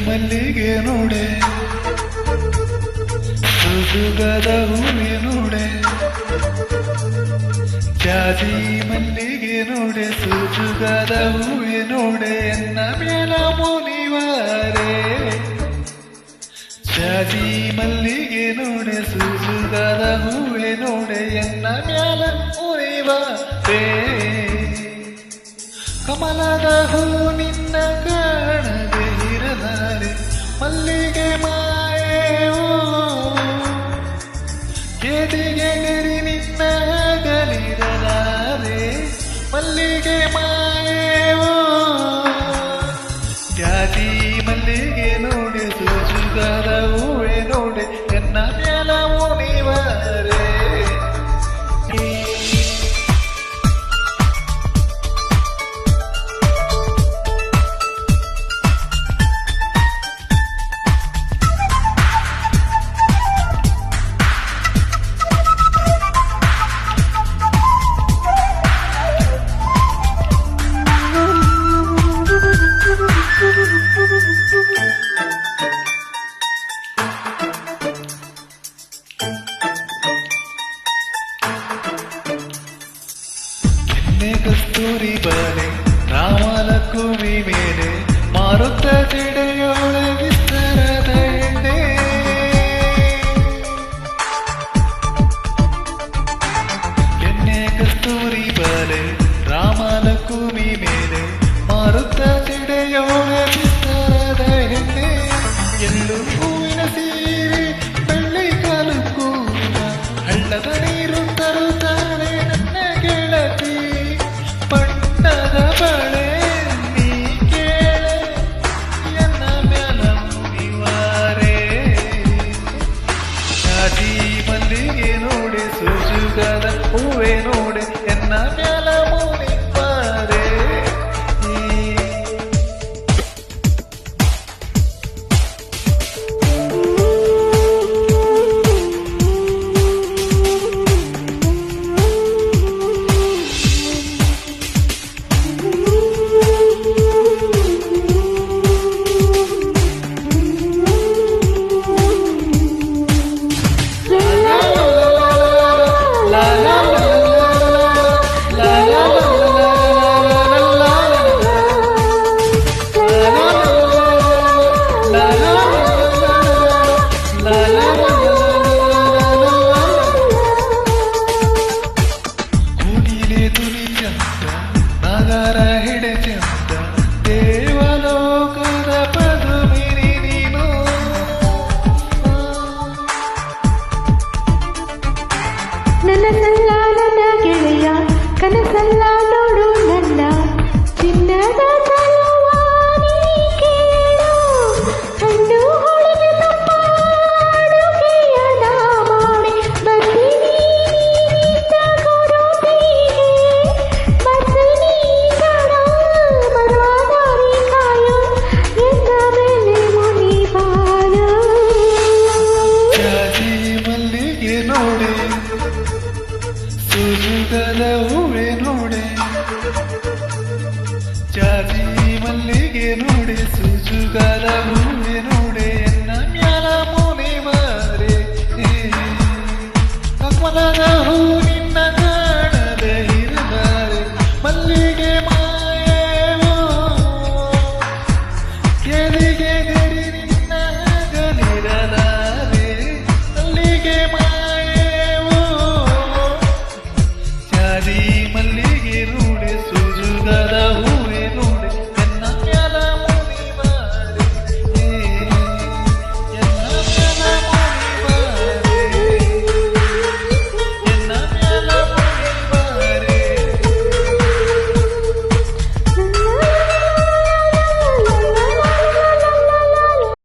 ಮಲ್ಲಿಗೆ ನೋಡೆ ಸುಸುಗದ ಹೂವೆ ನೋಡೆ ಜಾಜಿ ಮಲ್ಲಿಗೆ ನೋಡೆ ಸುಸುಗದ ಹೂವೆ ನೋಡೆ ಎನ್ನ ಮೇಲ ಮುನಿವಾರೆ ಜಾಜಿ ಮಲ್ಲಿಗೆ ನೋಡೆ ಸುಸುಗದ ಹೂವೆ ನೋಡೆ ಎನ್ನ ಮೇಲ ಮುನಿವಾರೆ ಕಮಲದ ಹೂ ನಿನ್ನ ಕಾಣದೆ ಇರಲಾರೆ ಮಲ್ಲಿಗೆ ಮಾಯೇವೋ ಗೆದಿಗೆ ನೆರಿ ನಿನ್ನ ಗಲಿರಲಾರೆ ಮಲ್ಲಿಗೆ ಮಾಯೇವೋ ಜಾತಿ ಮಲ್ಲಿಗೆ ನೋಡೆ ಸುಸುಗದ ಹೂವೆ ನೋಡೆ ಎನ್ನ ಮ್ಯಾಲ ಮುನಿವಾರೆ ಕಸ್ತೂರಿ ಬಾಲೆ ರಾಮಲಕ್ಷ್ಮಿ ಮೇಲೆ ಮಾರುತ್ತ ಜಡೆಯೋಳ ವಿಸ್ತರದ ಎಣ್ಣೆ ಎಣ್ಣೆ ಕಸ್ತೂರಿ ಬಾಲೆ ರಾಮಲಕ್ಷ್ಮಿ ಮೇಲೆ ಮಾರುತ್ತ ಜಡೆಯೋಳ ವಿಸ್ತರದ ಎಣ್ಣೆ ಎಲ್ಲೂ ಹೂವಿನ ಸೀರೆ ಬೆಳ್ಳಿ ಕಾಲು ಕೂಡ ಹಳ್ಳದ ನೀರು ತರುತ್ತಾಳೆ ನನ್ನ ಗೆಳತಿ ಪಟ್ಟದ ಬಳೆ ನೀ ಕೇಳೆ ಎನ್ನ ಮ್ಯಾಲ ಮುನಿವಾರೆ ಜಾಜಿ ಮಲ್ಲಿಗೆ ನೋಡೆ ಸುಸುಗದ ಹೂವೆ ನೋಡೆ ಎನ್ನ ಮ್ಯಾಲ